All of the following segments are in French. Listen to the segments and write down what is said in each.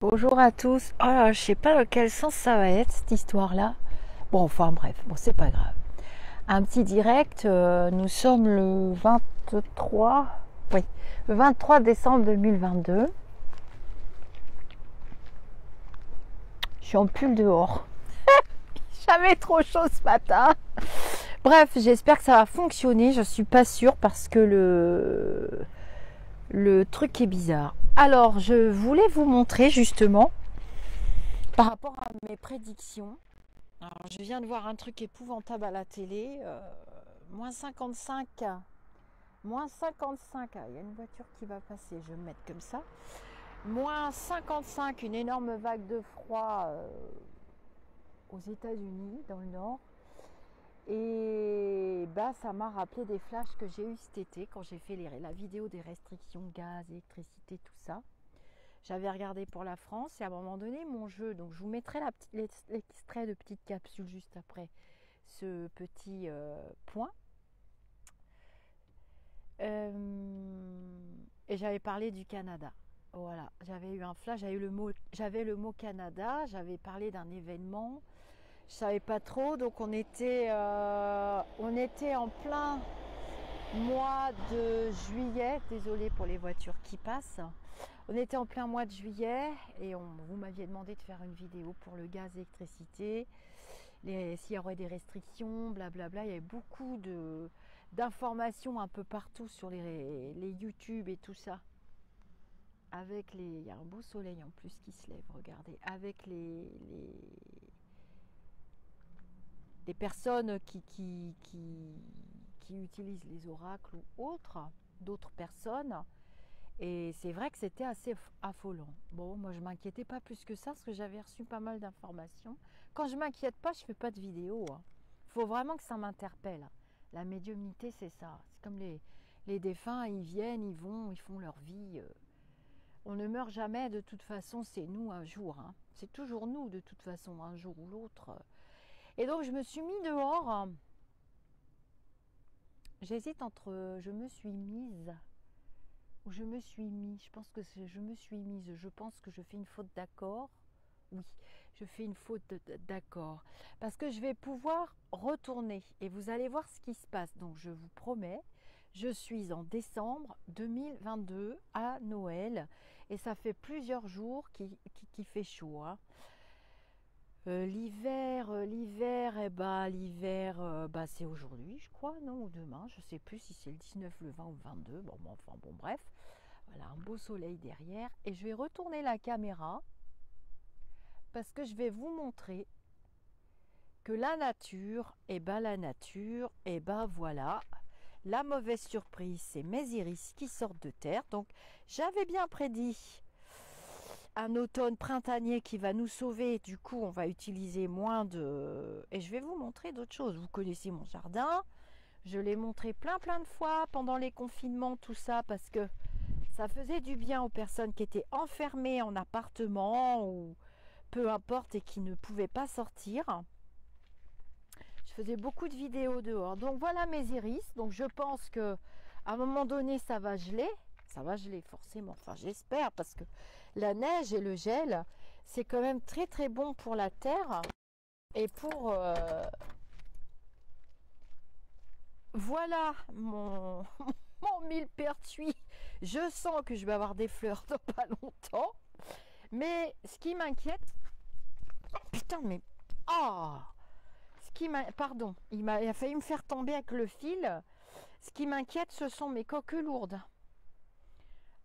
Bonjour à tous. Oh, je sais pas dans quel sens ça va être cette histoire-là. Bon, enfin bref, bon, c'est pas grave. Un petit direct, nous sommes le 23, oui, le 23 décembre 2022. Je suis en pull dehors. J'avais trop chaud ce matin. Bref, j'espère que ça va fonctionner. Je suis pas sûre parce que le truc est bizarre. Alors, je voulais vous montrer justement par rapport à mes prédictions. Alors, je viens de voir un truc épouvantable à la télé. Moins 55. Moins 55. Ah, il y a une voiture qui va passer. Je vais me mettre comme ça. Moins 55. Une énorme vague de froid aux États-Unis, dans le nord. Et bah, ça m'a rappelé des flashs que j'ai eu cet été quand j'ai fait la vidéo des restrictions de gaz, électricité, tout ça. J'avais regardé pour la France et à un moment donné, mon jeu. Donc, je vous mettrai l'extrait de petite capsule juste après ce petit point. Et j'avais parlé du Canada. Voilà, j'avais eu un flash, j'avais le mot Canada, j'avais parlé d'un événement. Je savais pas trop, donc on était en plein mois de juillet. Désolée pour les voitures qui passent. On était en plein mois de juillet et vous m'aviez demandé de faire une vidéo pour le gaz, l'électricité. S'il y aurait des restrictions, blablabla, il y avait beaucoup d'informations un peu partout sur les YouTube et tout ça. Il y a un beau soleil en plus qui se lève, regardez, avec les personnes qui utilisent les oracles ou d'autres personnes. Et c'est vrai que c'était assez affolant. Bon, moi je m'inquiétais pas plus que ça parce que j'avais reçu pas mal d'informations. Quand je m'inquiète pas, je fais pas de vidéo. Faut vraiment que ça m'interpelle. La médiumnité, c'est ça. C'est comme les défunts, ils viennent, ils vont, ils font leur vie. On ne meurt jamais, de toute façon, c'est nous un jour. C'est toujours nous, de toute façon, un jour ou l'autre. Et donc je me suis mis dehors. J'hésite entre je me suis mise ou je me suis mis. Je pense que je me suis mise. Je pense que je fais une faute d'accord. Oui, je fais une faute d'accord. Parce que je vais pouvoir retourner et vous allez voir ce qui se passe. Donc je vous promets, je suis en décembre 2022 à Noël et ça fait plusieurs jours qu'il fait chaud. L'hiver, c'est aujourd'hui, je crois, non, ou demain, je sais plus si c'est le 19, le 20 ou le 22. Bon, enfin, bon, bref, voilà, un beau soleil derrière. Et je vais retourner la caméra parce que je vais vous montrer que la nature, voilà, la mauvaise surprise, c'est mes iris qui sortent de terre. Donc, j'avais bien prédit un automne printanier qui va nous sauver. Du coup, on va utiliser moins de... Et je vais vous montrer d'autres choses. Vous connaissez mon jardin. Je l'ai montré plein de fois pendant les confinements, tout ça, parce que ça faisait du bien aux personnes qui étaient enfermées en appartement ou peu importe et qui ne pouvaient pas sortir. Je faisais beaucoup de vidéos dehors. Donc voilà mes iris. Donc je pense que à un moment donné, ça va geler. Ça va geler forcément. Enfin, j'espère parce que la neige et le gel, c'est quand même très bon pour la terre et pour voilà mon millepertuis. Je sens que je vais avoir des fleurs dans pas longtemps. Mais ce qui m'inquiète, putain, mais oh, pardon, il a failli me faire tomber avec le fil. Ce qui m'inquiète, ce sont mes coques lourdes.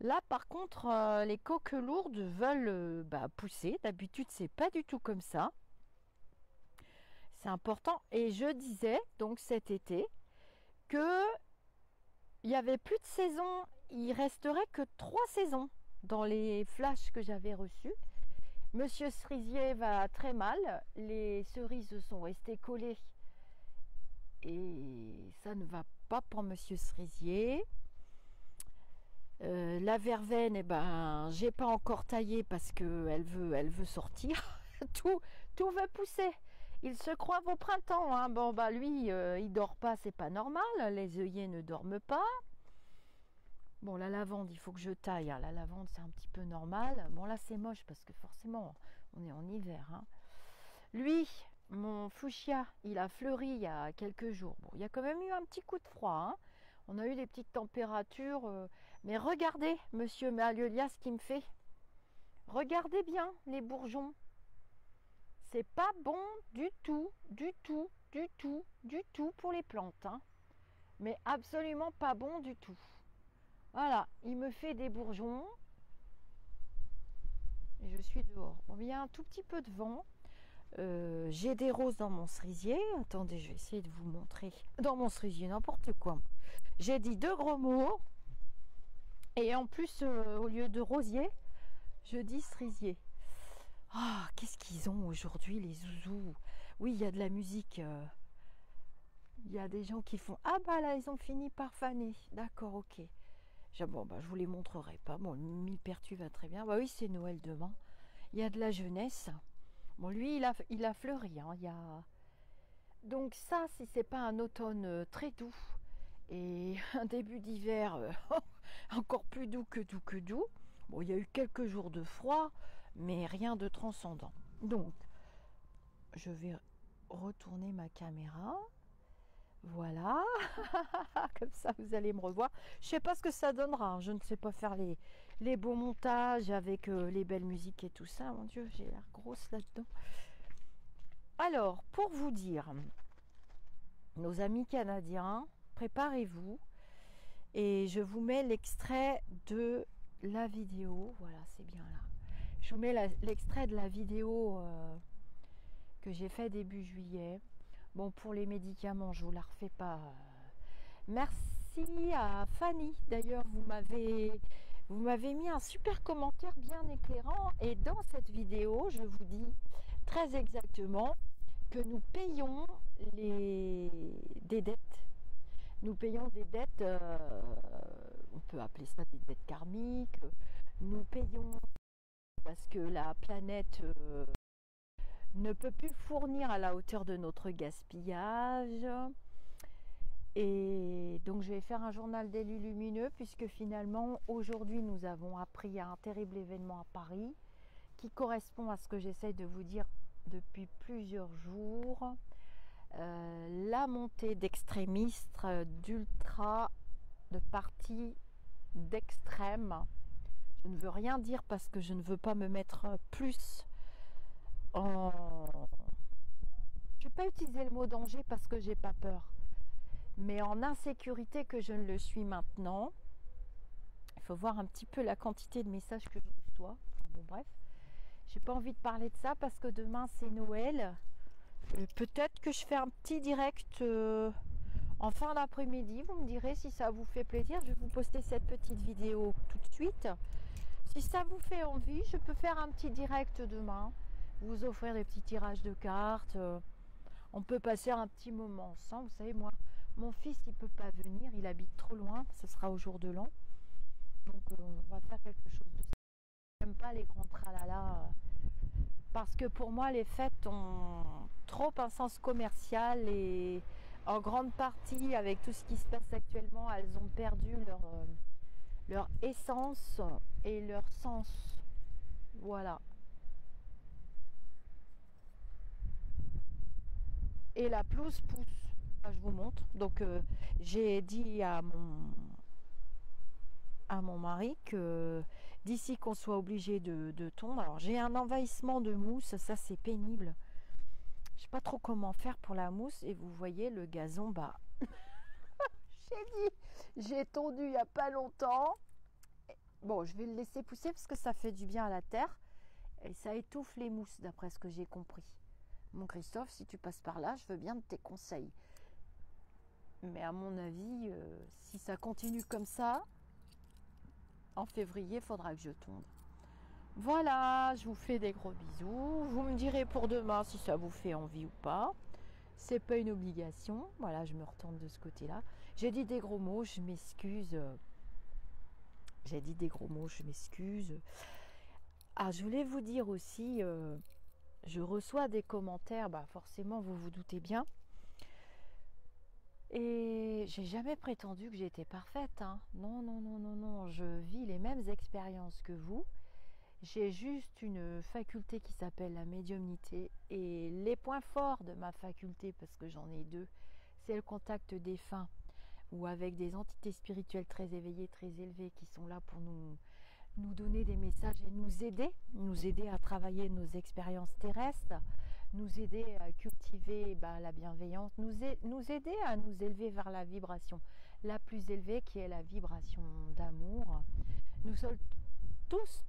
Là, par contre, les coques lourdes veulent pousser. D'habitude, c'est pas du tout comme ça. C'est important. Et je disais, donc cet été, que il n'y avait plus de saison. Il resterait que 3 saisons dans les flashs que j'avais reçus. Monsieur Cerisier va très mal. Les cerises sont restées collées. Et ça ne va pas pour Monsieur Cerisier. La verveine, j'ai pas encore taillé parce qu'elle veut sortir. tout veut pousser. Il se croit au printemps. Bon, lui, il dort pas, c'est pas normal. Les œillets ne dorment pas. Bon, la lavande, il faut que je taille, hein. La lavande, c'est un petit peu normal. Bon, là, c'est moche parce que forcément, on est en hiver, hein. Lui, mon fuchsia, il a fleuri il y a quelques jours. Bon, il y a quand même eu un petit coup de froid, hein. On a eu des petites températures. Mais regardez, monsieur Maliolia, ce qu'il me fait. Regardez bien les bourgeons. C'est pas bon du tout, du tout, du tout, du tout pour les plantes, hein. Mais absolument pas bon du tout. Voilà, il me fait des bourgeons et je suis dehors. Bon, il y a un tout petit peu de vent. J'ai des roses dans mon cerisier. Attendez, je vais essayer de vous montrer. Dans mon cerisier, n'importe quoi. J'ai dit deux gros mots. Et en plus, au lieu de rosier, je dis cerisier. Ah, qu'est-ce qu'ils ont aujourd'hui, les zouzous? Oui, il y a de la musique. Il y a des gens qui font... Ah bah là, ils ont fini par faner. D'accord, ok. Bon, bah, je vous les montrerai pas. Bon, le millepertuis va très bien. Bah oui, c'est Noël demain. Il y a de la jeunesse. Bon, lui, il a fleuri, hein. Donc ça, si c'est pas un automne très doux et un début d'hiver encore plus doux que doux que doux. Bon, il y a eu quelques jours de froid, mais rien de transcendant. Donc, je vais retourner ma caméra. Voilà, comme ça vous allez me revoir. Je sais pas ce que ça donnera, hein. Je ne sais pas faire les beaux montages avec les belles musiques et tout ça. Mon Dieu, j'ai l'air grosse là-dedans. Alors, pour vous dire, nos amis canadiens, préparez-vous. Et je vous mets l'extrait de la vidéo. Voilà, c'est bien là. Je vous mets l'extrait de la vidéo que j'ai fait début juillet. Bon, pour les médicaments, je vous la refais pas. Merci à Fanny. D'ailleurs, vous m'avez mis un super commentaire bien éclairant. Et dans cette vidéo, je vous dis très exactement que nous payons des dettes. Nous payons des dettes, on peut appeler ça des dettes karmiques. Nous payons parce que la planète ne peut plus fournir à la hauteur de notre gaspillage. Et donc je vais faire un journal d'élus lumineux puisque finalement aujourd'hui nous avons appris à un terrible événement à Paris qui correspond à ce que j'essaye de vous dire depuis plusieurs jours. La montée d'extrémistes, d'ultra, de partis d'extrême. Je ne veux rien dire parce que je ne veux pas me mettre plus en... Je ne vais pas utiliser le mot danger parce que j'ai pas peur. Mais en insécurité que je ne le suis maintenant. Il faut voir un petit peu la quantité de messages que je reçois. Enfin, bon bref, j'ai pas envie de parler de ça parce que demain c'est Noël. Peut-être que je fais un petit direct en fin d'après-midi. Vous me direz si ça vous fait plaisir. Je vais vous poster cette petite vidéo tout de suite. Si ça vous fait envie, je peux faire un petit direct demain. Vous offrir des petits tirages de cartes. On peut passer un petit moment ensemble. Vous savez, moi, mon fils, il peut pas venir. Il habite trop loin. Ce sera au jour de l'an. Donc, on va faire quelque chose de ça. J'aime pas les grands tralala. Parce que pour moi, les fêtes ont trop un sens commercial et en grande partie, avec tout ce qui se passe actuellement, elles ont perdu leur essence et leur sens. Voilà. Et la pelouse pousse. Je vous montre. Donc, j'ai dit à mon mari que d'ici qu'on soit obligé de tondre. Alors, j'ai un envahissement de mousse. Ça, c'est pénible. Je sais pas trop comment faire pour la mousse. Et vous voyez, le gazon, bah... j'ai tondu il n'y a pas longtemps. Bon, je vais le laisser pousser parce que ça fait du bien à la terre. Et ça étouffe les mousses, d'après ce que j'ai compris. Mon Christophe, si tu passes par là, je veux bien de tes conseils. Mais à mon avis, si ça continue comme ça, en février, il faudra que je tonde. Voilà, je vous fais des gros bisous. Vous me direz pour demain si ça vous fait envie ou pas. C'est pas une obligation. Voilà, je me retourne de ce côté-là. J'ai dit des gros mots, je m'excuse. J'ai dit des gros mots, je m'excuse. Ah, je voulais vous dire aussi, je reçois des commentaires, bah forcément, vous vous doutez bien. Et j'ai jamais prétendu que j'étais parfaite, hein. Non, non, non, non, non. Je vis les mêmes expériences que vous. J'ai juste une faculté qui s'appelle la médiumnité. Et les points forts de ma faculté, parce que j'en ai deux, c'est le contact défunt ou avec des entités spirituelles très éveillées, très élevées, qui sont là pour nous donner des messages et nous aider à travailler nos expériences terrestres, nous aider à cultiver la bienveillance, nous aider à nous élever vers la vibration la plus élevée qui est la vibration d'amour. Nous sommes tous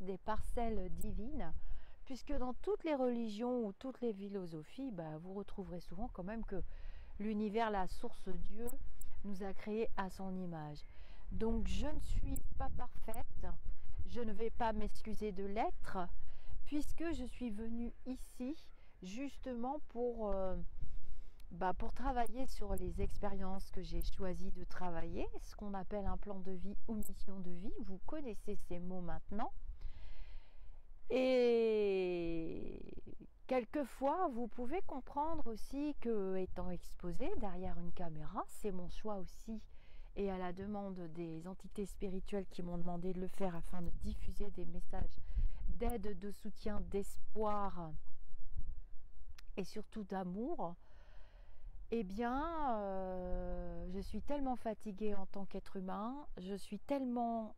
des parcelles divines, puisque dans toutes les religions ou toutes les philosophies, vous retrouverez souvent quand même que l'univers, la source Dieu, nous a créés à son image. Donc je ne suis pas parfaite, je ne vais pas m'excuser de l'être, puisque je suis venue ici justement pour travailler sur les expériences que j'ai choisi de travailler, ce qu'on appelle un plan de vie ou mission de vie. Vous connaissez ces mots maintenant. Et quelquefois, vous pouvez comprendre aussi que, étant exposé derrière une caméra, c'est mon choix aussi, et à la demande des entités spirituelles qui m'ont demandé de le faire afin de diffuser des messages d'aide, de soutien, d'espoir et surtout d'amour, eh bien, je suis tellement fatiguée en tant qu'être humain, je suis tellement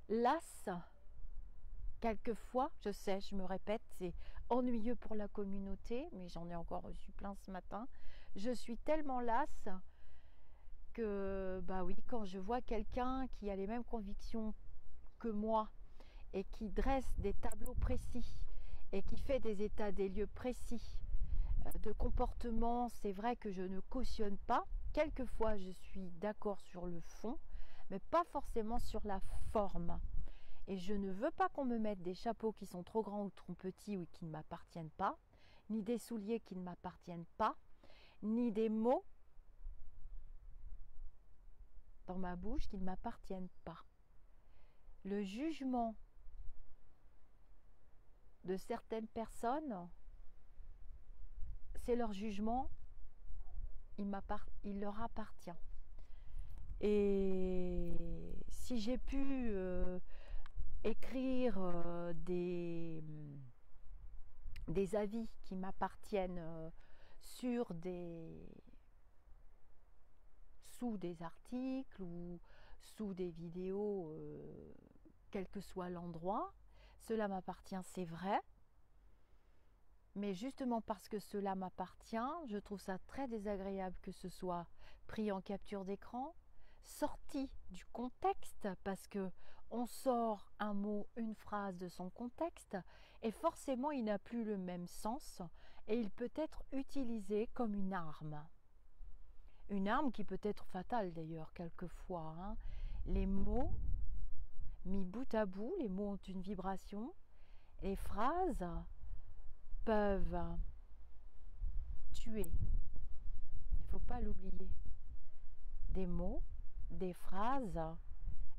lasse. Quelquefois, je sais, je me répète, c'est ennuyeux pour la communauté, mais j'en ai encore reçu plein ce matin. Je suis tellement lasse que, oui, quand je vois quelqu'un qui a les mêmes convictions que moi et qui dresse des tableaux précis et qui fait des états des lieux précis de comportement, c'est vrai que je ne cautionne pas. Quelquefois, je suis d'accord sur le fond, mais pas forcément sur la forme. Et je ne veux pas qu'on me mette des chapeaux qui sont trop grands ou trop petits ou qui ne m'appartiennent pas, ni des souliers qui ne m'appartiennent pas, ni des mots dans ma bouche qui ne m'appartiennent pas. Le jugement de certaines personnes, c'est leur jugement, il leur appartient. Et si j'ai pu écrire des avis qui m'appartiennent sous des articles ou sous des vidéos, quel que soit l'endroit, cela m'appartient, c'est vrai. Mais justement parce que cela m'appartient, je trouve ça très désagréable que ce soit pris en capture d'écran, sorti du contexte, parce que on sort un mot, une phrase de son contexte, et forcément il n'a plus le même sens, et il peut être utilisé comme une arme. Une arme qui peut être fatale d'ailleurs, quelquefois. Hein. Les mots, mis bout à bout, les mots ont une vibration, les phrases peuvent tuer. Il ne faut pas l'oublier. Des mots, des phrases,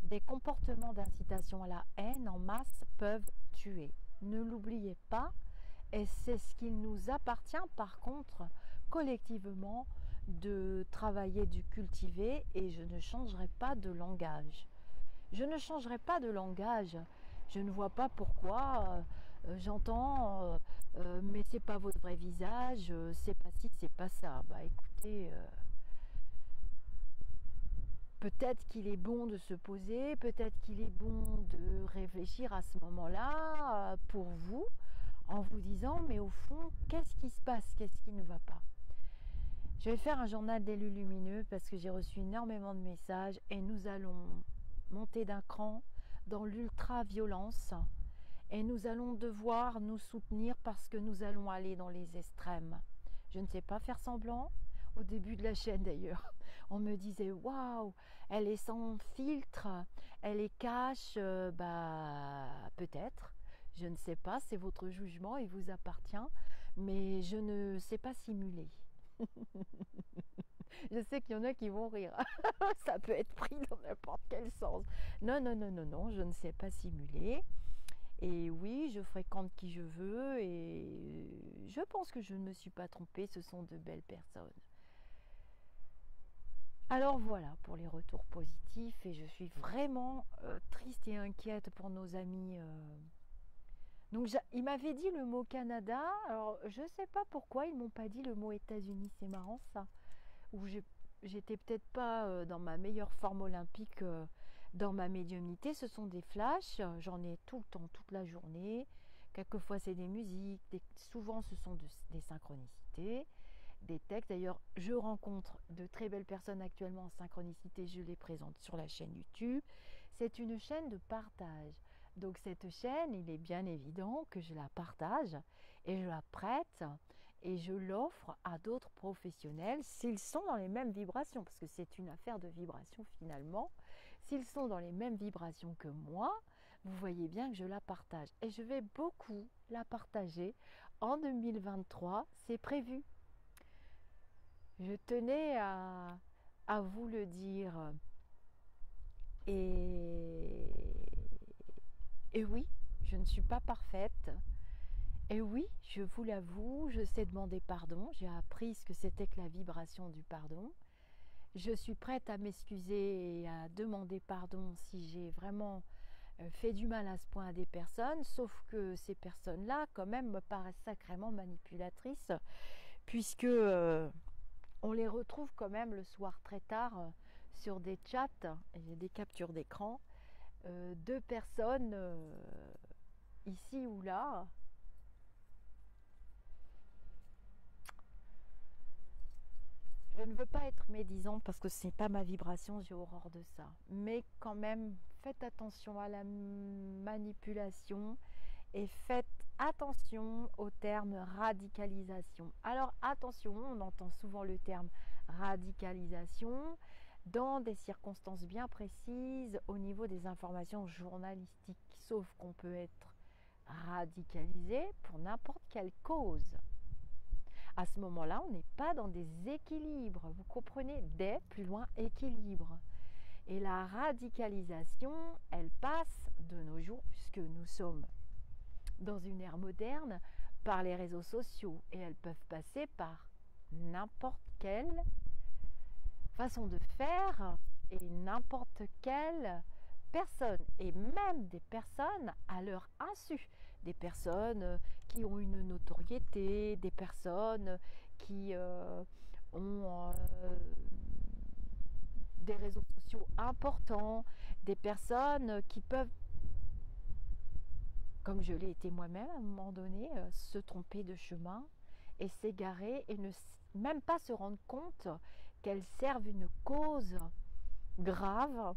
des comportements d'incitation à la haine en masse peuvent tuer. Ne l'oubliez pas, et c'est ce qu'il nous appartient par contre collectivement de travailler, de cultiver, et je ne changerai pas de langage. Je ne changerai pas de langage. Je ne vois pas pourquoi j'entends mais c'est pas votre vrai visage, c'est pas ci, c'est pas ça. Écoutez, peut-être qu'il est bon de se poser, peut-être qu'il est bon de réfléchir à ce moment-là pour vous, en vous disant mais au fond, qu'est-ce qui se passe, qu'est-ce qui ne va pas. Je vais faire un journal d'élus lumineux parce que j'ai reçu énormément de messages et nous allons monter d'un cran dans l'ultra-violence et nous allons devoir nous soutenir parce que nous allons aller dans les extrêmes. Je ne sais pas faire semblant. Au début de la chaîne d'ailleurs, on me disait waouh, elle est sans filtre, elle est cash, peut-être, je ne sais pas, c'est votre jugement, il vous appartient, mais je ne sais pas simuler. Je sais qu'il y en a qui vont rire. Ça peut être pris dans n'importe quel sens. Non, non, non, non, non, je ne sais pas simuler. Et oui, je fréquente qui je veux et je pense que je ne me suis pas trompée, ce sont de belles personnes. Alors voilà pour les retours positifs et je suis vraiment triste et inquiète pour nos amis. Donc il m'avait dit le mot Canada, alors je ne sais pas pourquoi ils m'ont pas dit le mot États-Unis, c'est marrant ça. Ou j'étais peut-être pas dans ma meilleure forme olympique dans ma médiumnité. Ce sont des flashs, j'en ai tout le temps, toute la journée. Quelquefois c'est des musiques, souvent ce sont des synchronicités, des textes. D'ailleurs, je rencontre de très belles personnes actuellement en synchronicité, je les présente sur la chaîne YouTube. C'est une chaîne de partage. Donc cette chaîne, il est bien évident que je la partage et je la prête et je l'offre à d'autres professionnels s'ils sont dans les mêmes vibrations, parce que c'est une affaire de vibration finalement. S'ils sont dans les mêmes vibrations que moi, vous voyez bien que je la partage. Et je vais beaucoup la partager en 2023, c'est prévu. Je tenais à vous le dire. Et oui, je ne suis pas parfaite. Et oui, je vous l'avoue, je sais demander pardon. J'ai appris ce que c'était que la vibration du pardon. Je suis prête à m'excuser et à demander pardon si j'ai vraiment fait du mal à ce point à des personnes, sauf que ces personnes-là, quand même, me paraissent sacrément manipulatrices, puisque on les retrouve quand même le soir très tard sur des chats, et des captures d'écran, de personnes ici ou là. Je ne veux pas être médisante parce que ce n'est pas ma vibration, j'ai horreur de ça. Mais quand même, faites attention à la manipulation et faites attention au terme radicalisation. Alors attention, on entend souvent le terme radicalisation dans des circonstances bien précises au niveau des informations journalistiques, sauf qu'on peut être radicalisé pour n'importe quelle cause. À ce moment-là, on n'est pas dans des équilibres, vous comprenez, des plus loin équilibres. Et la radicalisation, elle passe de nos jours, puisque nous sommes dans une ère moderne, par les réseaux sociaux. Et elles peuvent passer par n'importe quelle façon de faire et n'importe quelle personne. Et même des personnes à leur insu. Des personnes qui ont une notoriété, des personnes qui ont des réseaux sociaux importants, des personnes qui peuvent, comme je l'ai été moi-même à un moment donné, se tromper de chemin et s'égarer et ne même pas se rendre compte qu'elles servent une cause grave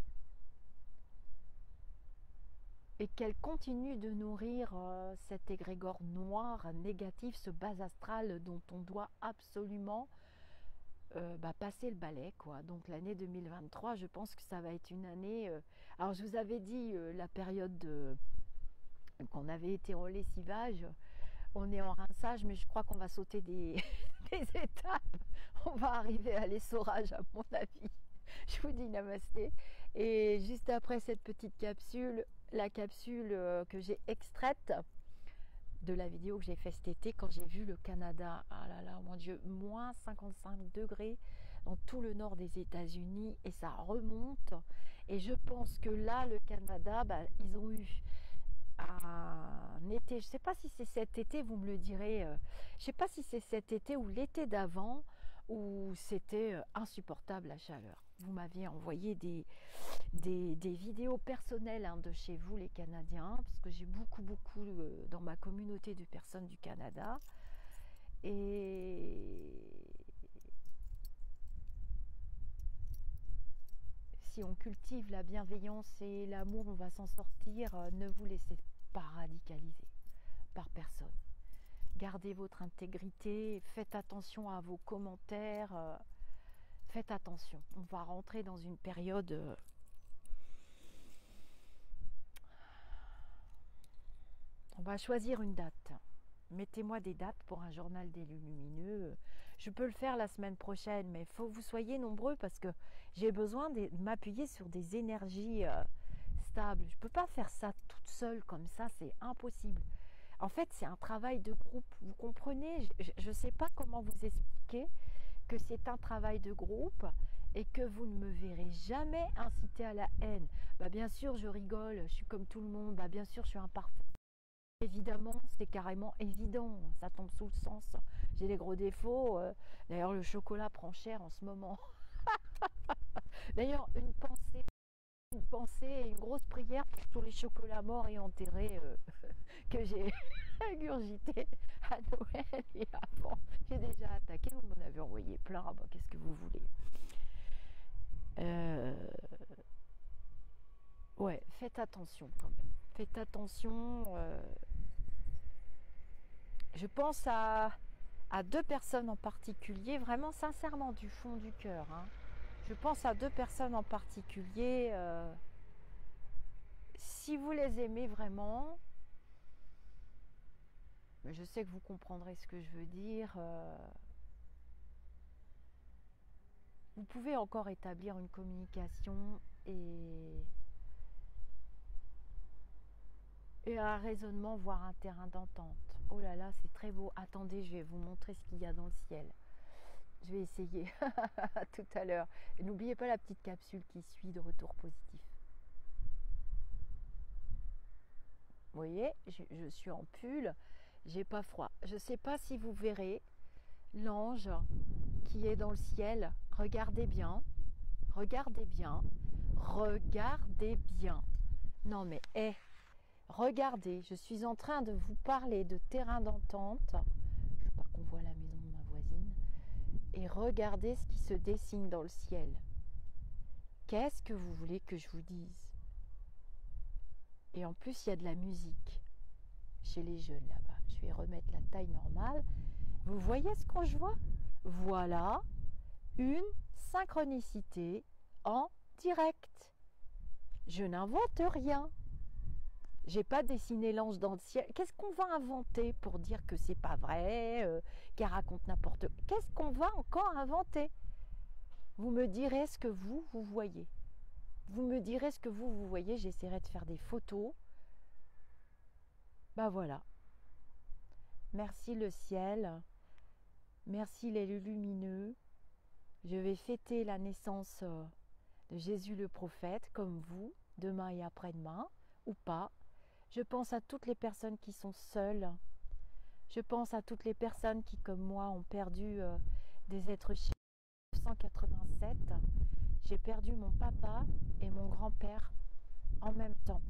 et qu'elles continuent de nourrir cet égrégore noir, négatif, ce bas astral dont on doit absolument passer le balai, quoi. Donc l'année 2023, je pense que ça va être une année... alors je vous avais dit la période qu'on avait été en lessivage, on est en rinçage, mais je crois qu'on va sauter des étapes. On va arriver à l'essorage, à mon avis. Je vous dis namasté. Et juste après cette petite capsule, la capsule que j'ai extraite de la vidéo que j'ai fait cet été quand j'ai vu le Canada, ah là là, mon Dieu, moins 55 degrés dans tout le nord des États-Unis et ça remonte. Et je pense que là, le Canada, ils ont eu un été, je ne sais pas si c'est cet été, vous me le direz, je ne sais pas si c'est cet été ou l'été d'avant où c'était insupportable la chaleur. Vous m'aviez envoyé des vidéos personnelles de chez vous les Canadiens, parce que j'ai beaucoup dans ma communauté de personnes du Canada. Et si on cultive la bienveillance et l'amour, on va s'en sortir. Ne vous laissez pas radicaliser par personne. Gardez votre intégrité, faites attention à vos commentaires, faites attention. On va rentrer dans une période... on va choisir une date. Mettez-moi des dates pour un journal des lumineux. Je peux le faire la semaine prochaine, mais il faut que vous soyez nombreux parce que j'ai besoin de m'appuyer sur des énergies stable. Je peux pas faire ça toute seule comme ça, c'est impossible. En fait, c'est un travail de groupe. Vous comprenez? Je ne sais pas comment vous expliquer que c'est un travail de groupe et que vous ne me verrez jamais inciter à la haine. Bah, bien sûr, je rigole, je suis comme tout le monde. Bah, bien sûr, je suis imparfaite. Évidemment, c'est carrément évident. Ça tombe sous le sens. J'ai des gros défauts. D'ailleurs, le chocolat prend cher en ce moment. D'ailleurs, une pensée et une grosse prière pour tous les chocolats morts et enterrés que j'ai ingurgité à Noël et avant. J'ai déjà attaqué, vous m'en avez envoyé plein. Ah bah, qu'est-ce que vous voulez? Ouais, faites attention quand même. Faites attention. Je pense à deux personnes en particulier, vraiment sincèrement du fond du cœur. Hein. Je pense à deux personnes en particulier. Si vous les aimez vraiment, je sais que vous comprendrez ce que je veux dire. Vous pouvez encore établir une communication et un raisonnement, voire un terrain d'entente. Oh là là, c'est très beau. Attendez, je vais vous montrer ce qu'il y a dans le ciel. Je vais essayer tout à l'heure. N'oubliez pas la petite capsule qui suit de retour positif. Vous voyez, je suis en pull, j'ai pas froid. Je ne sais pas si vous verrez l'ange qui est dans le ciel. Regardez bien, regardez bien, regardez bien. Non mais, regardez, je suis en train de vous parler de terrain d'entente. Je ne veux pas qu'on voit la maison de ma voisine. Et regardez ce qui se dessine dans le ciel. Qu'est-ce que vous voulez que je vous dise? Et en plus, il y a de la musique chez les jeunes là-bas. Je vais remettre la taille normale. Vous voyez ce que je vois? Voilà une synchronicité en direct. Je n'invente rien. J'ai pas dessiné l'ange dans le ciel. Qu'est-ce qu'on va inventer pour dire que c'est pas vrai, qu'elle raconte n'importe quoi? Qu'est-ce qu'on va encore inventer? Vous me direz ce que vous voyez. Vous me direz ce que vous voyez. J'essaierai de faire des photos. Bah voilà. Merci le ciel. Merci les lumineux. Je vais fêter la naissance de Jésus le prophète, comme vous, demain et après-demain, ou pas. Je pense à toutes les personnes qui sont seules. Je pense à toutes les personnes qui, comme moi, ont perdu des êtres chers. En 1987, j'ai perdu mon papa et mon grand-père en même temps.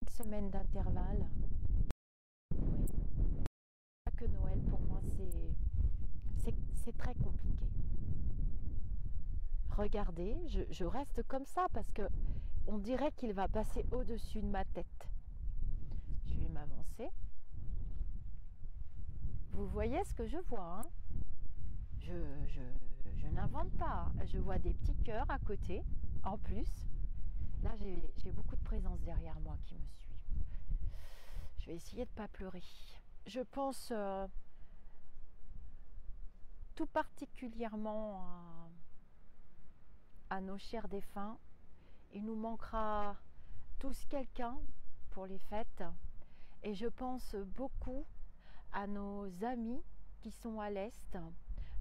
Une semaine d'intervalle. Ouais. Que Noël, pour moi, c'est très compliqué. Regardez, je reste comme ça parce que on dirait qu'il va passer au-dessus de ma tête. Je vais m'avancer. Vous voyez ce que je vois, hein? Je n'invente pas. Je vois des petits cœurs à côté, en plus. Là, j'ai beaucoup de présence derrière moi qui me suit. Je vais essayer de ne pas pleurer. Je pense tout particulièrement à nos chers défunts. Il nous manquera tous quelqu'un pour les fêtes. Et je pense beaucoup à nos amis qui sont à l'Est,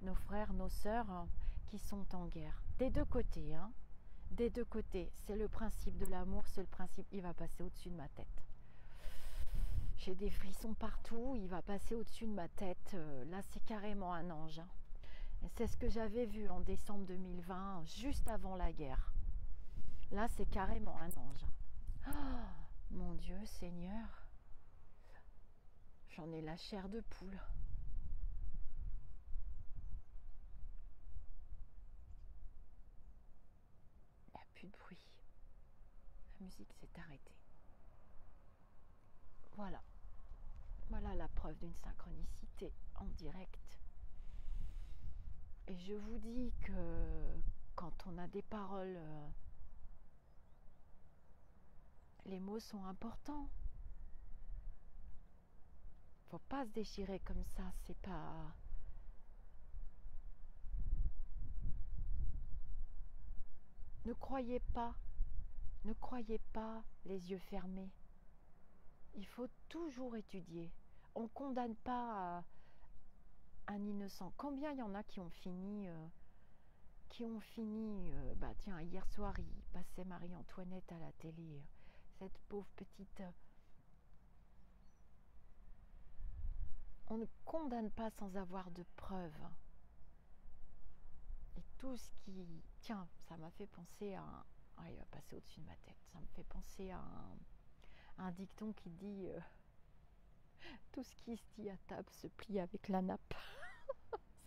nos frères, nos sœurs qui sont en guerre. Des deux côtés, hein. Des deux côtés. C'est le principe de l'amour, c'est le principe, il va passer au-dessus de ma tête. J'ai des frissons partout, il va passer au-dessus de ma tête. Là, c'est carrément un ange. Et c'est ce que j'avais vu en décembre 2020, juste avant la guerre. Là, c'est carrément un ange. Oh, mon Dieu, Seigneur. J'en ai la chair de poule. Il n'y a plus de bruit. La musique s'est arrêtée. Voilà. Voilà la preuve d'une synchronicité en direct. Et je vous dis que quand on a des paroles, les mots sont importants. Faut pas se déchirer comme ça, c'est pas... Ne croyez pas Ne croyez pas les yeux fermés. Il faut toujours étudier. On ne condamne pas un innocent. Combien il y en a qui ont fini bah tiens, hier soir, il passait Marie-Antoinette à la télé. Cette pauvre petite... On ne condamne pas sans avoir de preuves. Et tout ce qui... Tiens, ça m'a fait penser à... Ah, il va passer au-dessus de ma tête. Ça me fait penser à un dicton qui dit tout ce qui se dit à table se plie avec la nappe.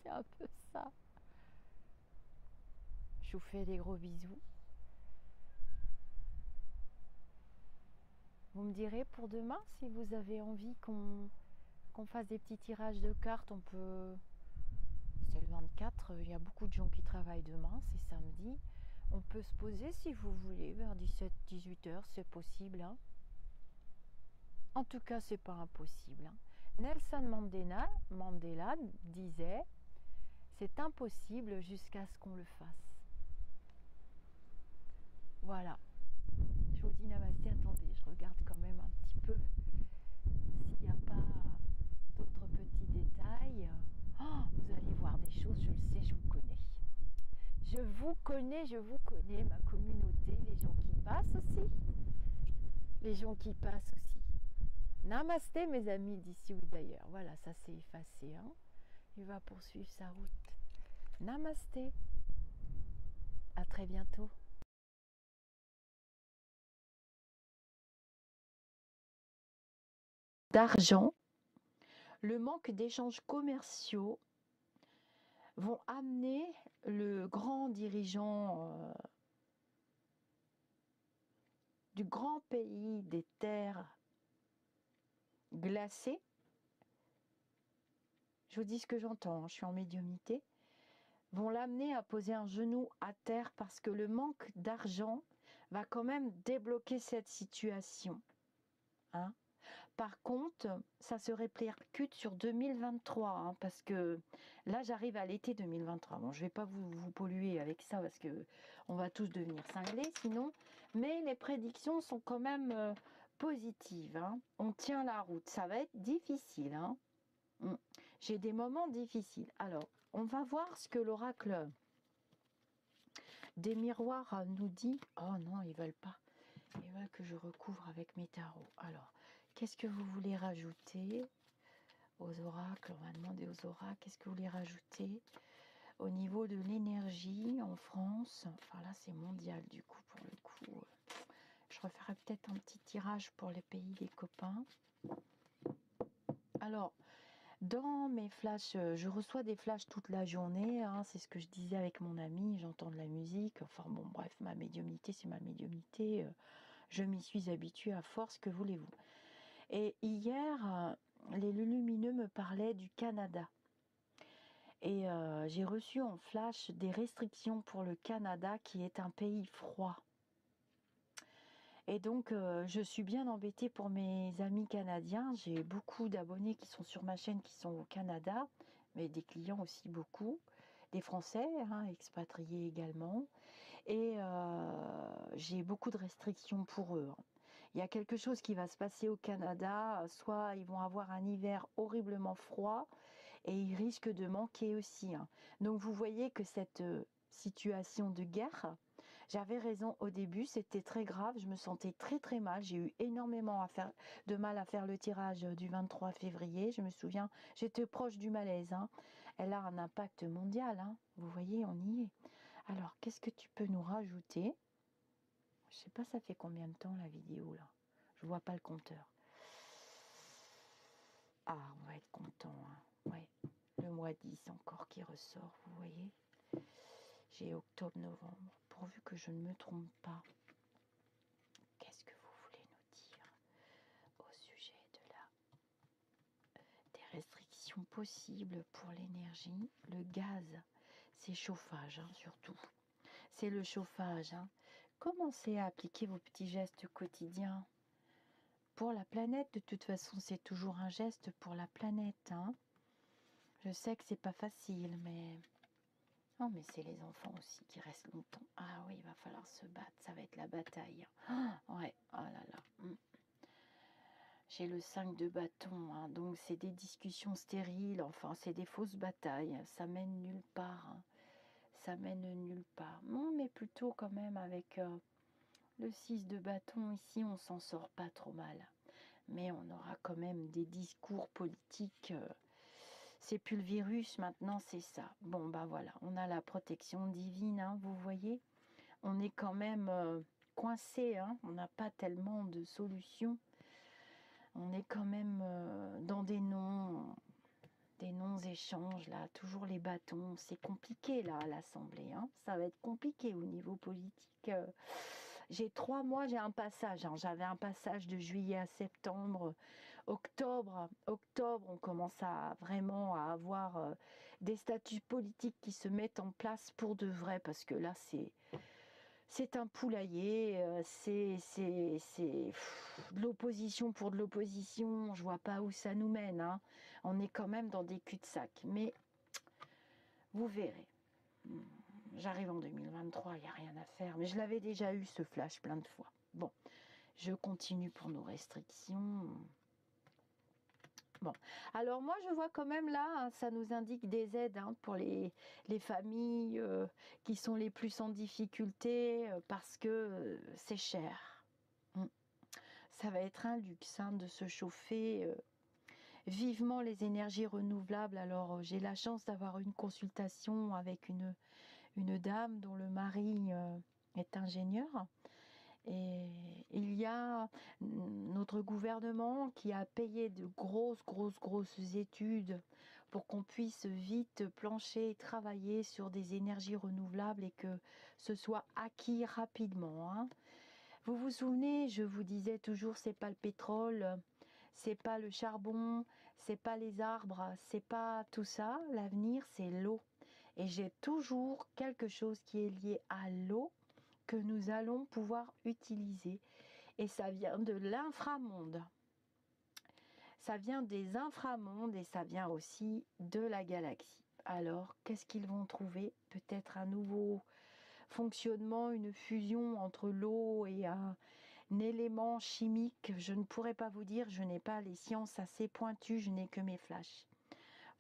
C'est un peu ça. Je vous fais des gros bisous. Vous me direz pour demain si vous avez envie qu'on fasse des petits tirages de cartes. On peut... C'est le 24, il y a beaucoup de gens qui travaillent demain, c'est samedi. On peut se poser si vous voulez vers 17-18 heures, c'est possible. Hein. En tout cas, c'est pas impossible. Hein. Nelson Mandela disait c'est impossible jusqu'à ce qu'on le fasse. Voilà. Je vous dis namasté, attendez, je regarde quand même un petit peu s'il n'y a pas d'autres petits détails. Oh, vous allez voir des choses, je le sais, je vous connais. Je vous connais, ma communauté, les gens qui passent aussi. Les gens qui passent aussi. Namasté mes amis d'ici ou d'ailleurs. Voilà, ça s'est effacé. Hein. Il va poursuivre sa route. Namasté. À très bientôt. D'argent, le manque d'échanges commerciaux vont amener le grand dirigeant du grand pays des terres glacées. Je vous dis ce que j'entends, je suis en médiumnité. Vont l'amener à poser un genou à terre parce que le manque d'argent va quand même débloquer cette situation. Hein. Par contre, ça se répercute sur 2023, hein, parce que là, j'arrive à l'été 2023. Bon, je ne vais pas vous polluer avec ça parce que on va tous devenir cinglés sinon. Mais les prédictions sont quand même positives. Hein. On tient la route. Ça va être difficile. Hein. J'ai des moments difficiles. Alors, on va voir ce que l'oracle des miroirs nous dit. Oh non, ils veulent pas. Ils veulent que je recouvre avec mes tarots. Alors, qu'est-ce que vous voulez rajouter aux oracles? On va demander aux oracles, qu'est-ce que vous voulez rajouter au niveau de l'énergie en France? Enfin là, c'est mondial du coup, pour le coup. Je referai peut-être un petit tirage pour les pays des copains. Alors, dans mes flashs, je reçois des flashs toute la journée, hein, c'est ce que je disais avec mon ami, j'entends de la musique, enfin bon, bref, ma médiumnité, c'est ma médiumnité, je m'y suis habituée à force, que voulez-vous. Et hier, les lumineux me parlaient du Canada. Et j'ai reçu en flash des restrictions pour le Canada, qui est un pays froid. Et donc, je suis bien embêtée pour mes amis canadiens. J'ai beaucoup d'abonnés qui sont sur ma chaîne qui sont au Canada, mais des clients aussi beaucoup. Des Français, hein, expatriés également. Et j'ai beaucoup de restrictions pour eux. Il y a quelque chose qui va se passer au Canada. Soit ils vont avoir un hiver horriblement froid et ils risquent de manquer aussi. Hein. Donc, vous voyez que cette situation de guerre... J'avais raison au début, c'était très grave, je me sentais très très mal, j'ai eu énormément de mal à faire le tirage du 23 février, je me souviens, j'étais proche du malaise. Hein. Elle a un impact mondial, hein. Vous voyez, on y est. Alors, qu'est-ce que tu peux nous rajouter? Je sais pas, ça fait combien de temps la vidéo là? Je vois pas le compteur. Ah, on va être content. Hein. Ouais, le mois 10 encore qui ressort, vous voyez. J'ai octobre-novembre, pourvu que je ne me trompe pas. Qu'est-ce que vous voulez nous dire au sujet des restrictions possibles pour l'énergie? Le gaz, c'est chauffage, hein, surtout. C'est le chauffage. Hein. Commencez à appliquer vos petits gestes quotidiens. Pour la planète, de toute façon, c'est toujours un geste pour la planète. Hein. Je sais que c'est pas facile, mais Oh, mais c'est les enfants aussi qui restent longtemps. Ah oui, il va falloir se battre, ça va être la bataille. Ah, ouais, oh là là. J'ai le 5 de bâton, hein, donc c'est des discussions stériles, enfin c'est des fausses batailles, ça mène nulle part. Hein. Ça mène nulle part. Non, mais plutôt quand même avec le 6 de bâton ici, on s'en sort pas trop mal. Mais on aura quand même des discours politiques. C'est plus le virus, maintenant c'est ça. Bon, bah voilà, on a la protection divine, hein, vous voyez. On est quand même coincé, hein, on n'a pas tellement de solutions. On est quand même dans des non-échanges, là, toujours les bâtons. C'est compliqué, là, à l'Assemblée. Hein. Ça va être compliqué au niveau politique. J'ai 3 mois, j'ai un passage. Hein. J'avais un passage de juillet à septembre. Octobre, on commence à vraiment à avoir des statuts politiques qui se mettent en place pour de vrai, parce que là, c'est un poulailler, c'est de l'opposition pour de l'opposition, je vois pas où ça nous mène. Hein. On est quand même dans des cul-de-sac, mais vous verrez. J'arrive en 2023, il n'y a rien à faire, mais je l'avais déjà eu ce flash plein de fois. Bon, je continue pour nos restrictions. Bon, alors moi je vois quand même là, hein, ça nous indique des aides hein, pour les familles qui sont les plus en difficulté parce que c'est cher. Ça va être un luxe hein, de se chauffer vivement les énergies renouvelables. Alors j'ai la chance d'avoir une consultation avec une dame dont le mari est ingénieur. Et il y a notre gouvernement qui a payé de grosses études pour qu'on puisse vite plancher et travailler sur des énergies renouvelables et que ce soit acquis rapidement. Hein. Vous vous souvenez, je vous disais toujours, c'est pas le pétrole, c'est pas le charbon, c'est pas les arbres, c'est pas tout ça. L'avenir, c'est l'eau. Et j'ai toujours quelque chose qui est lié à l'eau que nous allons pouvoir utiliser. Et ça vient de l'inframonde. Ça vient des inframondes et ça vient aussi de la galaxie. Alors, qu'est-ce qu'ils vont trouver? Peut-être un nouveau fonctionnement, une fusion entre l'eau et un élément chimique. Je ne pourrais pas vous dire, je n'ai pas les sciences assez pointues, je n'ai que mes flashs.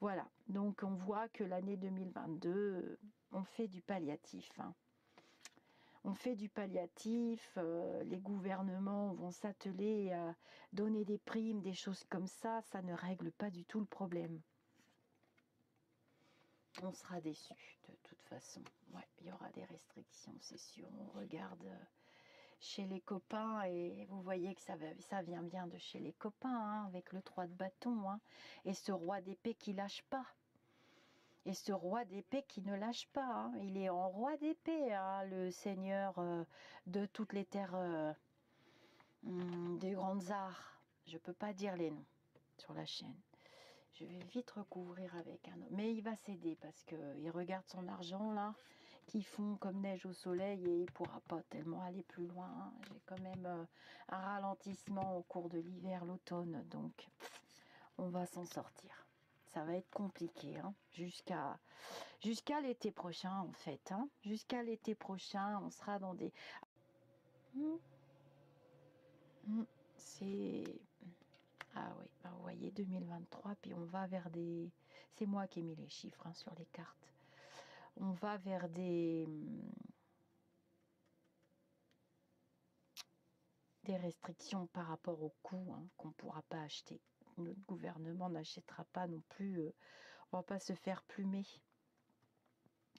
Voilà, donc on voit que l'année 2022, on fait du palliatif. Hein. On fait du palliatif, les gouvernements vont s'atteler à donner des primes, des choses comme ça ne règle pas du tout le problème. On sera déçus de toute façon. Ouais, il y aura des restrictions, c'est sûr. On regarde chez les copains et vous voyez que ça vient bien de chez les copains, hein, avec le 3 de bâton, hein, et ce roi d'épée qui lâche pas. Et ce roi d'épée qui ne lâche pas, hein. Il est en roi d'épée, hein, le seigneur de toutes les terres des grandes arts. Je ne peux pas dire les noms sur la chaîne. Je vais vite recouvrir avec un autre. Mais il va céder parce qu'il regarde son argent là, qui fond comme neige au soleil et il ne pourra pas tellement aller plus loin. Hein. J'ai quand même un ralentissement au cours de l'hiver, l'automne, donc on va s'en sortir. Ça va être compliqué, hein, jusqu'à l'été prochain en fait. Hein. Jusqu'à l'été prochain, on sera dans des... C'est... Ah oui, bah vous voyez 2023, puis on va vers des... C'est moi qui ai mis les chiffres hein, sur les cartes. On va vers des restrictions par rapport au coût hein, qu'on ne pourra pas acheter. Notre gouvernement n'achètera pas non plus, on va pas se faire plumer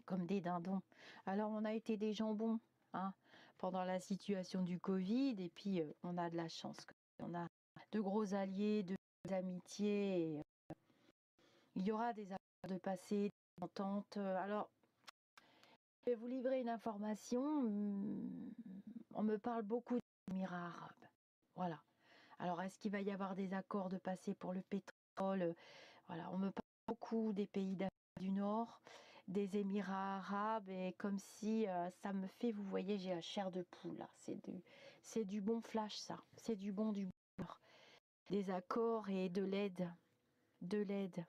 comme des dindons. Alors on a été des jambons hein, pendant la situation du Covid et puis on a de la chance. On a de gros alliés, de amitiés. Et, il y aura des accords de passé, des ententes. Alors, je vais vous livrer une information. On me parle beaucoup des Émirats arabes. Voilà. Alors, est-ce qu'il va y avoir des accords de passé pour le pétrole? Voilà, on me parle beaucoup des pays d'Afrique du Nord, des Émirats arabes, et comme si ça me fait, vous voyez, j'ai la chair de poule là. C'est du bon flash ça. C'est du bon beurre. Des accords et de l'aide. De l'aide.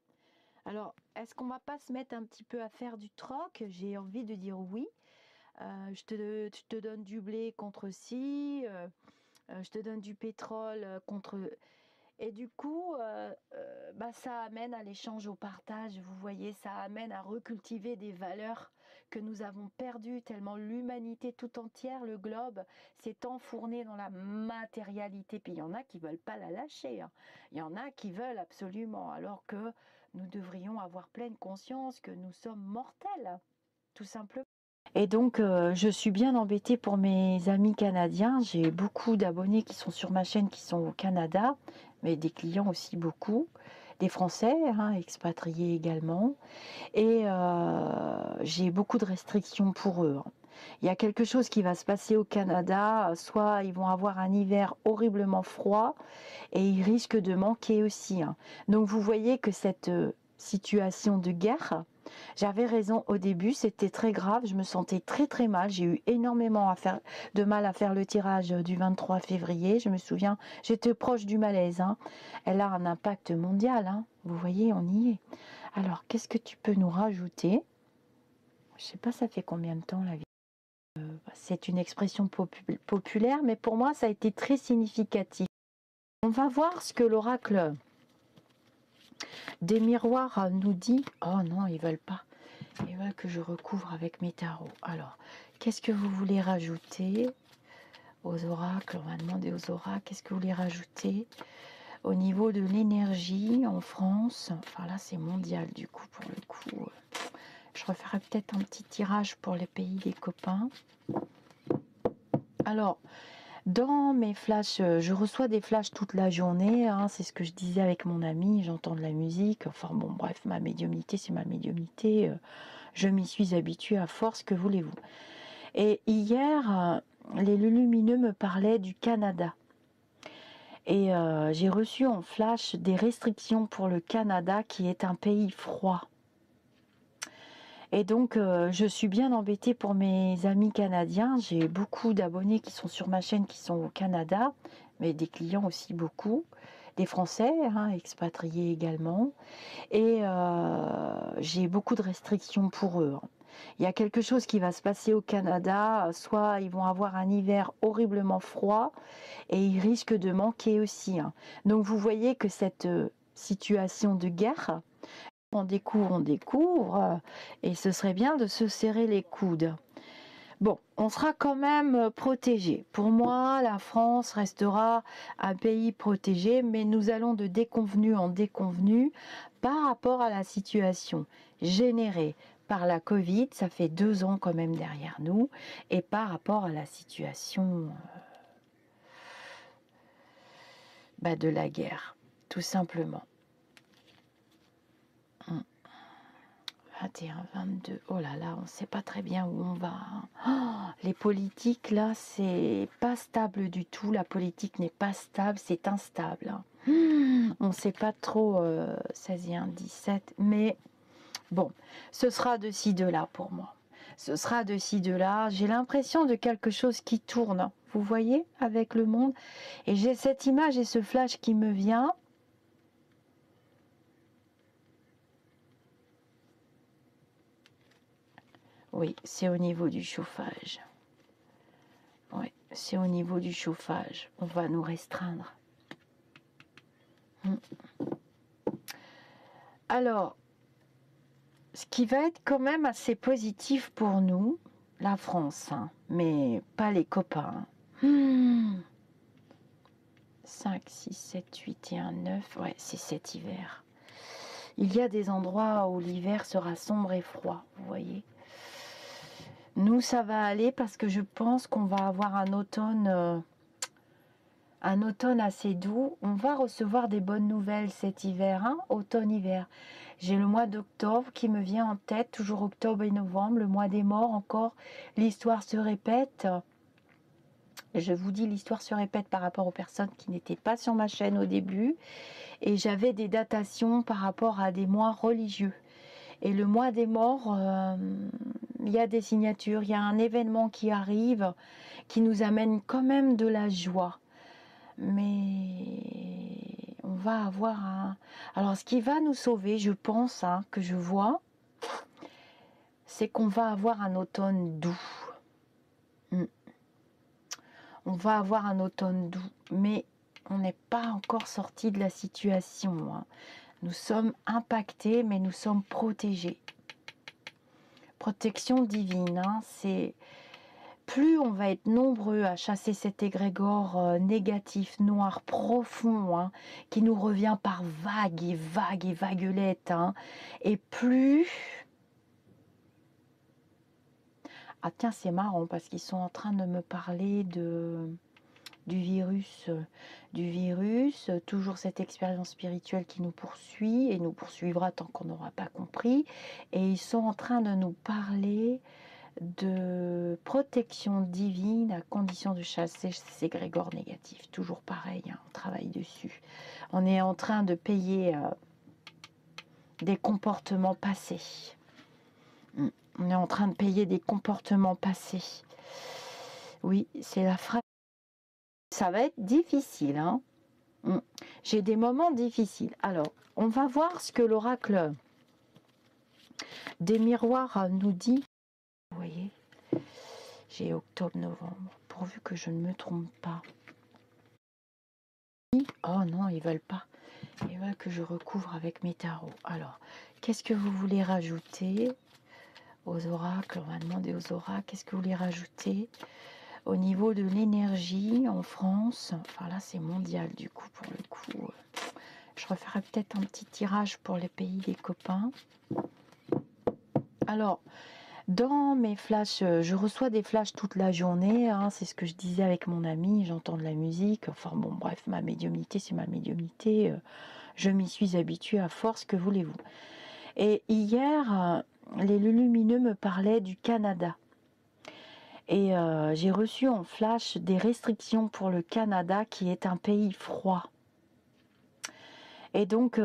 Alors, est-ce qu'on va pas se mettre un petit peu à faire du troc? J'ai envie de dire oui. Je te donne du blé contre ci, je te donne du pétrole contre... Et du coup, bah, ça amène à l'échange, au partage, vous voyez, ça amène à recultiver des valeurs que nous avons perdues tellement l'humanité tout entière, le globe, s'est enfourné dans la matérialité. Puis il y en a qui veulent pas la lâcher, hein. Il y en a qui veulent absolument, alors que nous devrions avoir pleine conscience que nous sommes mortels, tout simplement. Et donc, je suis bien embêtée pour mes amis canadiens. J'ai beaucoup d'abonnés qui sont sur ma chaîne qui sont au Canada, mais des clients aussi beaucoup, des Français, hein, expatriés également. Et j'ai beaucoup de restrictions pour eux, hein. Il y a quelque chose qui va se passer au Canada, soit ils vont avoir un hiver horriblement froid et ils risquent de manquer aussi, hein. Donc vous voyez que cette situation de guerre, j'avais raison au début, c'était très grave, je me sentais très très mal, j'ai eu énormément de mal à faire le tirage du 23 février, je me souviens, j'étais proche du malaise, hein. Elle a un impact mondial, hein. Vous voyez, on y est. Alors, qu'est-ce que tu peux nous rajouter? Je sais pas, ça fait combien de temps la vie? C'est une expression populaire, mais pour moi, ça a été très significatif. On va voir ce que l'oracle des miroirs nous dit. Oh non, ils veulent pas. Ils veulent que je recouvre avec mes tarots. Alors, qu'est-ce que vous voulez rajouter aux oracles? On va demander aux oracles, qu'est-ce que vous voulez rajouter au niveau de l'énergie en France? Enfin là, c'est mondial du coup, pour le coup. Je referai peut-être un petit tirage pour les pays des copains. Alors, dans mes flashs, je reçois des flashs toute la journée, hein, c'est ce que je disais avec mon ami, j'entends de la musique, enfin bon, bref, ma médiumnité, c'est ma médiumnité, je m'y suis habituée à force, que voulez-vous. Et hier, les lumineux me parlaient du Canada. Et j'ai reçu en flash des restrictions pour le Canada, qui est un pays froid. Et donc, je suis bien embêtée pour mes amis canadiens. J'ai beaucoup d'abonnés qui sont sur ma chaîne qui sont au Canada, mais des clients aussi beaucoup, des Français, hein, expatriés également. Et j'ai beaucoup de restrictions pour eux, hein. Il y a quelque chose qui va se passer au Canada, soit ils vont avoir un hiver horriblement froid et ils risquent de manquer aussi, hein. Donc vous voyez que cette situation de guerre, on découvre, et ce serait bien de se serrer les coudes. Bon, on sera quand même protégé. Pour moi, la France restera un pays protégé, mais nous allons de déconvenu en déconvenu par rapport à la situation générée par la Covid. Ça fait 2 ans quand même derrière nous, et par rapport à la situation de la guerre, tout simplement. 21, 22, oh là là, on ne sait pas très bien où on va, hein. Oh, les politiques, là, c'est pas stable du tout. La politique n'est pas stable, c'est instable, hein. On ne sait pas trop, 16 et 1, 17, mais bon, ce sera de ci, de là pour moi. Ce sera de ci, de là. J'ai l'impression de quelque chose qui tourne, vous voyez, avec le monde. Et j'ai cette image et ce flash qui me vient. Oui, c'est au niveau du chauffage. Oui, c'est au niveau du chauffage. On va nous restreindre. Alors, ce qui va être quand même assez positif pour nous, la France, hein, mais pas les copains. 5, 6, 7, 8 et 1, 9. Ouais, c'est cet hiver. Il y a des endroits où l'hiver sera sombre et froid, vous voyez. Nous, ça va aller parce que je pense qu'on va avoir un automne assez doux. On va recevoir des bonnes nouvelles cet hiver, hein, automne-hiver. J'ai le mois d'octobre qui me vient en tête, toujours octobre et novembre, le mois des morts encore. L'histoire se répète. Je vous dis, l'histoire se répète par rapport aux personnes qui n'étaient pas sur ma chaîne au début. Et j'avais des datations par rapport à des mois religieux. Et le mois des morts, il y a des signatures, il y a un événement qui arrive, qui nous amène quand même de la joie. Mais on va avoir un... Alors, ce qui va nous sauver, je pense, hein, que je vois, c'est qu'on va avoir un automne doux. On va avoir un automne doux, mais on n'est pas encore sorti de la situation, hein. Nous sommes impactés, mais nous sommes protégés. Protection divine, hein, c'est... Plus on va être nombreux à chasser cet égrégore négatif, noir, profond, hein, qui nous revient par vagues et vagues et vaguelettes, hein, et plus... Ah tiens, c'est marrant parce qu'ils sont en train de me parler du virus, toujours cette expérience spirituelle qui nous poursuit et nous poursuivra tant qu'on n'aura pas compris. Et ils sont en train de nous parler de protection divine à condition de chasser ces égrégores négatifs. Toujours pareil, hein, on travaille dessus. On est en train de payer des comportements passés. On est en train de payer des comportements passés. Oui, c'est la phrase. Ça va être difficile, hein. J'ai des moments difficiles. Alors, on va voir ce que l'oracle des miroirs nous dit. Vous voyez, j'ai octobre-novembre, pourvu que je ne me trompe pas. Oh non, ils veulent pas. Ils veulent que je recouvre avec mes tarots. Alors, qu'est-ce que vous voulez rajouter aux oracles? On va demander aux oracles, qu'est-ce que vous voulez rajouter au niveau de l'énergie en France? Enfin là, c'est mondial du coup, pour le coup. Je referai peut-être un petit tirage pour les pays des copains. Alors, dans mes flashs, je reçois des flashs toute la journée, hein, c'est ce que je disais avec mon ami, j'entends de la musique, enfin bon, bref, ma médiumnité, c'est ma médiumnité, je m'y suis habituée à force, que voulez-vous. Et hier, les lumineux me parlaient du Canada. Et j'ai reçu en flash des restrictions pour le Canada, qui est un pays froid. Et donc,